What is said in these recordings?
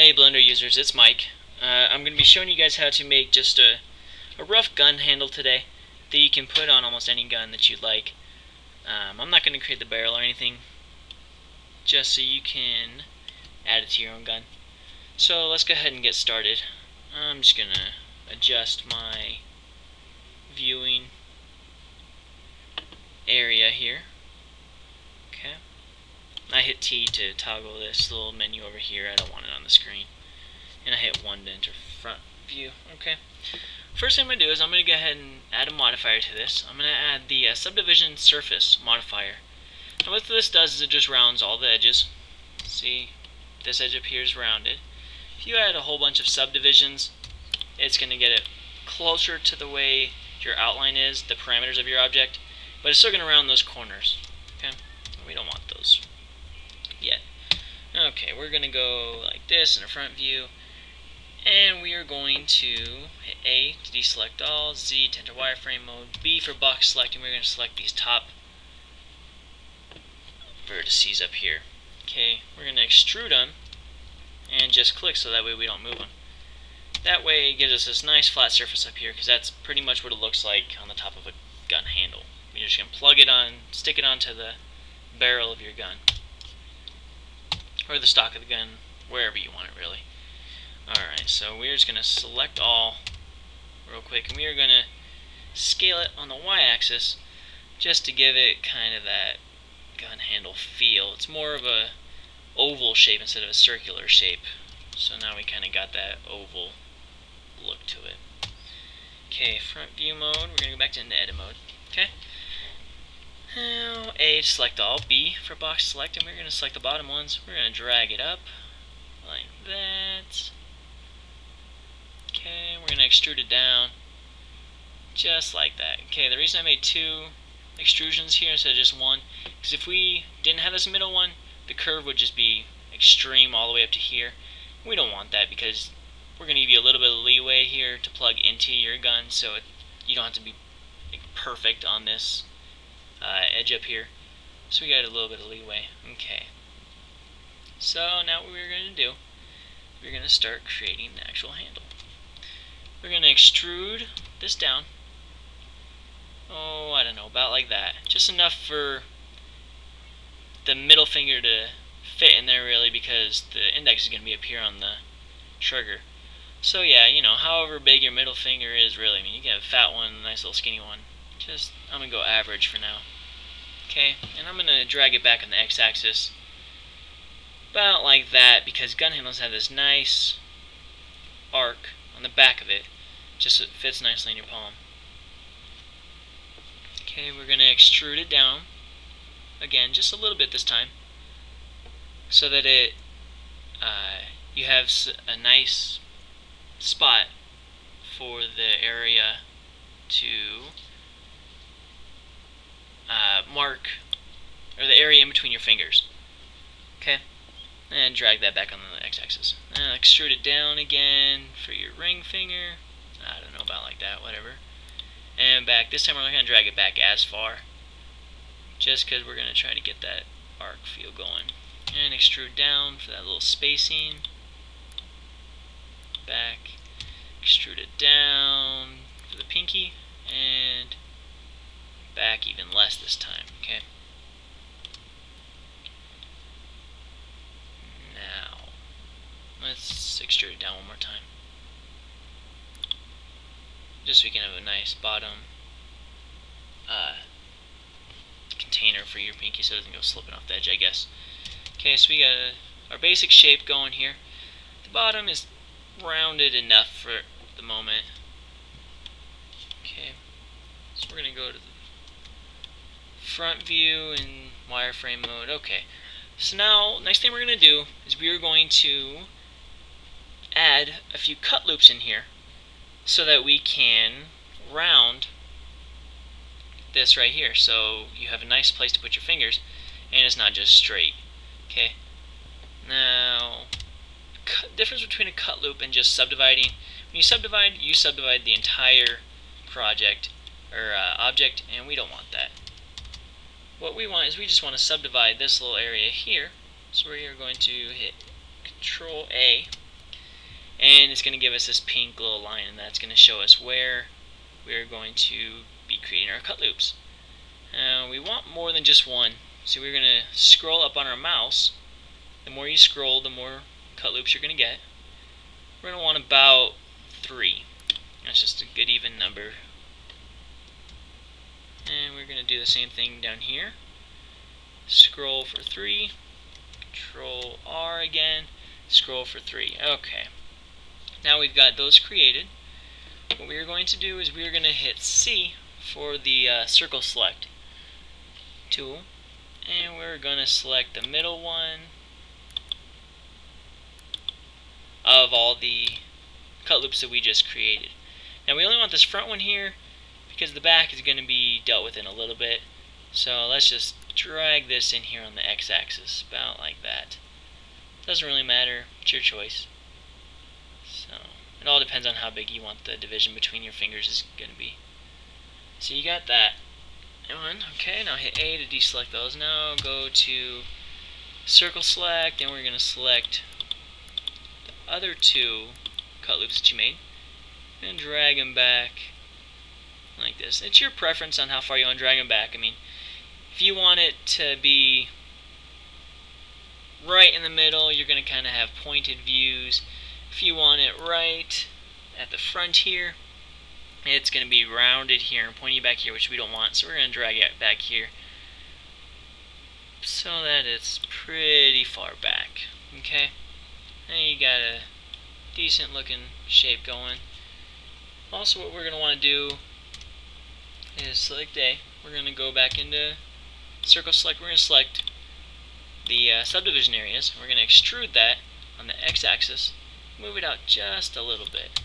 Hey Blender users, it's Mike. I'm going to be showing you guys how to make just a rough gun handle today that you can put on almost any gun that you'd like. I'm not going to create the barrel or anything, just so you can add it to your own gun. So let's go ahead and get started. I'm just going to adjust my viewing area here. Okay. I hit T to toggle this little menu over here. I don't want it on the screen. And I hit 1 to enter front view. Okay. First thing I'm going to do is I'm going to go ahead and add a modifier to this. I'm going to add the subdivision surface modifier. Now what this does is it just rounds all the edges. See, this edge up here is rounded. If you add a whole bunch of subdivisions, it's going to get it closer to the way your outline is, the parameters of your object, but it's still going to round those corners. Okay, we don't want those yet. Okay, we're going to go like this in a front view, and we are going to hit A to deselect all, Z to enter wireframe mode, B for box selecting. We're going to select these top vertices up here. Okay, we're going to extrude them and just click so that way we don't move them. That way it gives us this nice flat surface up here, because that's pretty much what it looks like on the top of a gun handle. You're just going to plug it on, stick it onto the barrel of your gun, or the stock of the gun, wherever you want it really. Alright, so we're just going to select all real quick, and we are going to scale it on the y-axis just to give it kind of that gun handle feel. It's more of a oval shape instead of a circular shape, so now we kind of got that oval look to it. Okay, front view mode, we're going to go back to into edit mode. Okay, now A to select all, B for box select, and we're going to select the bottom ones. We're going to drag it up like that. Okay, we're going to extrude it down just like that. Okay, the reason I made 2 extrusions here instead of just 1 is if we didn't have this middle one, the curve would just be extreme all the way up to here. We don't want that, because we're going to give you a little bit of leeway here to plug into your gun, so you don't have to be perfect on this edge up here. So we got a little bit of leeway. Okay. So now what we're going to do, we're going to start creating the actual handle. We're going to extrude this down. Oh, I don't know, about like that. Just enough for the middle finger to fit in there really, because the index is going to be up here on the trigger. So yeah, you know, however big your middle finger is really. I mean, you can have a fat one, a nice little skinny one. I'm going to go average for now. Okay, and I'm going to drag it back on the x-axis about like that, because gun handles have this nice arc on the back of it, just so it fits nicely in your palm. Okay, we're going to extrude it down again, just a little bit this time, so that you have a nice spot for the area to mark, or the area in between your fingers. Okay, and drag that back on the x-axis. And extrude it down again for your ring finger. I don't know, about like that, whatever. And back. This time we're going to drag it back as far, just because we're going to try to get that arc feel going. And extrude down for that little spacing. Back. Extrude it down for the pinky, and back even less this time. Okay. Now let's extrude it down one more time, just so we can have a nice bottom container for your pinky, so it doesn't go slipping off the edge, I guess. Okay, so we got our basic shape going here. The bottom is rounded enough for the moment. Okay, so we're going to go to the front view in wireframe mode. Okay, so now next thing we're going to do is we are going to add a few cut loops in here so that we can round this right here, so you have a nice place to put your fingers and it's not just straight. Okay, now difference between a cut loop and just subdividing. When you subdivide the entire project or object, and we don't want that. What we want is we just want to subdivide this little area here. So we are going to hit Control A and it's going to give us this pink little line, and that's going to show us where we're going to be creating our cut loops. We want more than just one, so we're going to scroll up on our mouse. The more you scroll, the more cut loops you're going to get. We're going to want about 3. That's just a good even number. And we're going to do the same thing down here. Scroll for 3, Control R again, scroll for 3. Okay. Now we've got those created. What we are going to do is we are going to hit C for the circle select tool, and we're going to select the middle one of all the cut loops that we just created. Now we only want this front one here because the back is going to be dealt with in a little bit. So let's just drag this in here on the x-axis, about like that. Doesn't really matter, it's your choice. So it all depends on how big you want the division between your fingers is going to be. So you got that one. Okay, now hit A to deselect those. Now go to circle select, and we're going to select the other 2 cut loops that you made and drag them back like this. It's your preference on how far you want to drag them back. I mean, if you want it to be right in the middle, you're going to kind of have pointed views. If you want it right at the front here, it's going to be rounded here and pointy back here, which we don't want. So we're going to drag it back here so that it's pretty far back. Okay, now you got a decent looking shape going. Also, what we're going to want to do is select A. We're going to go back into circle select. We're going to select the subdivision areas. We're going to extrude that on the x-axis, move it out just a little bit,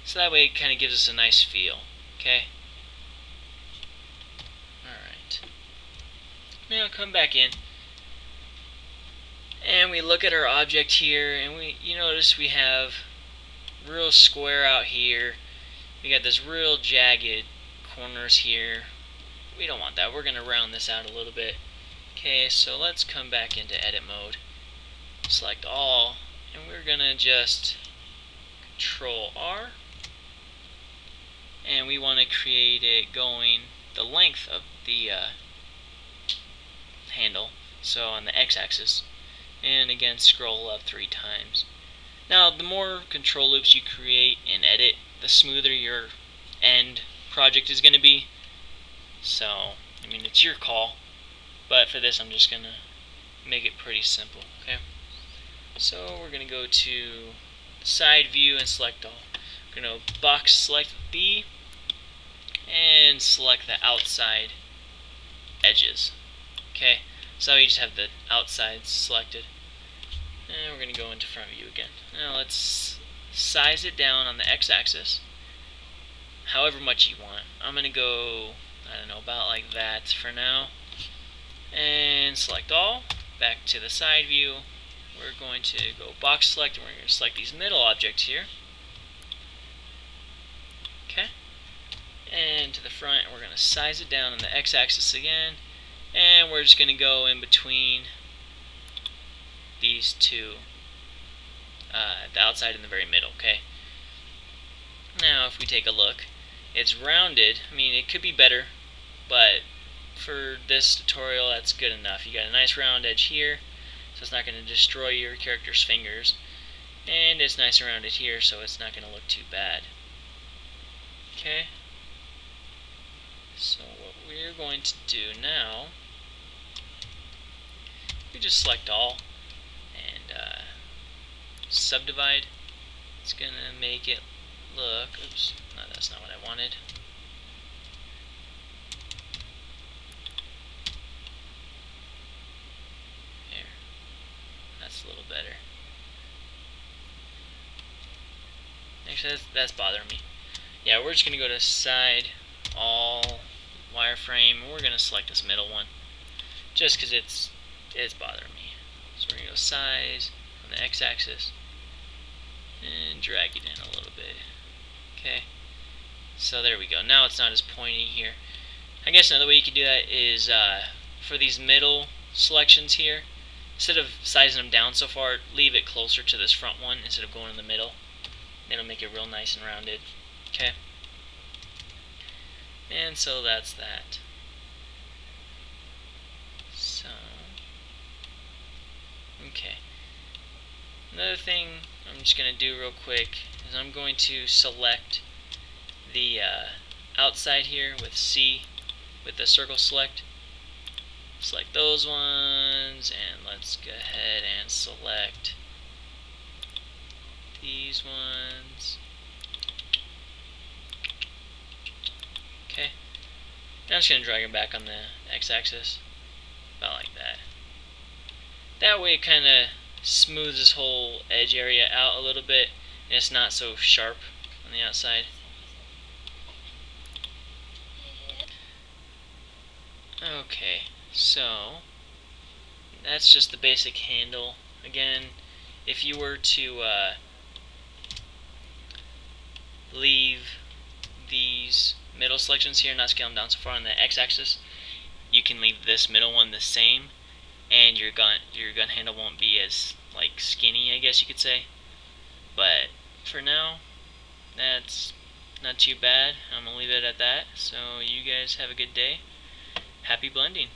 so that way it kind of gives us a nice feel. Okay. Alright. Now come back in, and we look at our object here, and you notice we have real square out here. We got this real jagged corners here. We don't want that. We're going to round this out a little bit. Okay, so let's come back into edit mode, select all, and we're going to just Control R, and we want to create it going the length of the handle, so on the x-axis, and again scroll up 3 times. Now the more control loops you create in edit, the smoother your end project is going to be. So, I mean, it's your call, but for this I'm just going to make it pretty simple. Okay, so we're going to go to side view and select all. We're going to box select B and select the outside edges. Okay, so you just have the outsides selected, and we're going to go into front view again. Now let's size it down on the x-axis however much you want. I'm going to go, I don't know, about like that for now, and select all. Back to the side view, we're going to go box select, and we're going to select these middle objects here. Okay, and to the front, we're going to size it down on the x-axis again, and we're just going to go in between these 2, the outside and the very middle. Okay, now if we take a look, it's rounded. I mean, it could be better, but for this tutorial that's good enough. You got a nice round edge here, so it's not going to destroy your character's fingers, and it's nice and rounded here, so it's not going to look too bad. Okay, so what we're going to do now, we just select all and subdivide. It's going to make it look, oops, no, that's not what I wanted. There, that's a little better. Actually, that's bothering me. Yeah, we're just going to go to side, all, wireframe, and we're going to select this middle one, just because it's bothering me. So we're going to go size on the x-axis, and drag it in a little bit. Okay, so there we go. Now it's not as pointy here. I guess another way you could do that is for these middle selections here, instead of sizing them down so far, leave it closer to this front one instead of going in the middle. It'll make it real nice and rounded. Okay. And so that's that. So, okay. Another thing I'm just going to do real quick is I'm going to select the outside here with C, with the circle select. Select those ones, and let's go ahead and select these ones. Okay. Now I'm just going to drag them back on the x-axis, about like that. That way it kind of smooths this whole edge area out a little bit, and it's not so sharp on the outside. Okay, so that's just the basic handle. Again, if you were to leave these middle selections here, not scale them down so far on the x-axis, you can leave this middle one the same, and your gun handle won't be as like skinny, I guess you could say. But for now, that's not too bad. I'm gonna leave it at that. So you guys have a good day. Happy blending.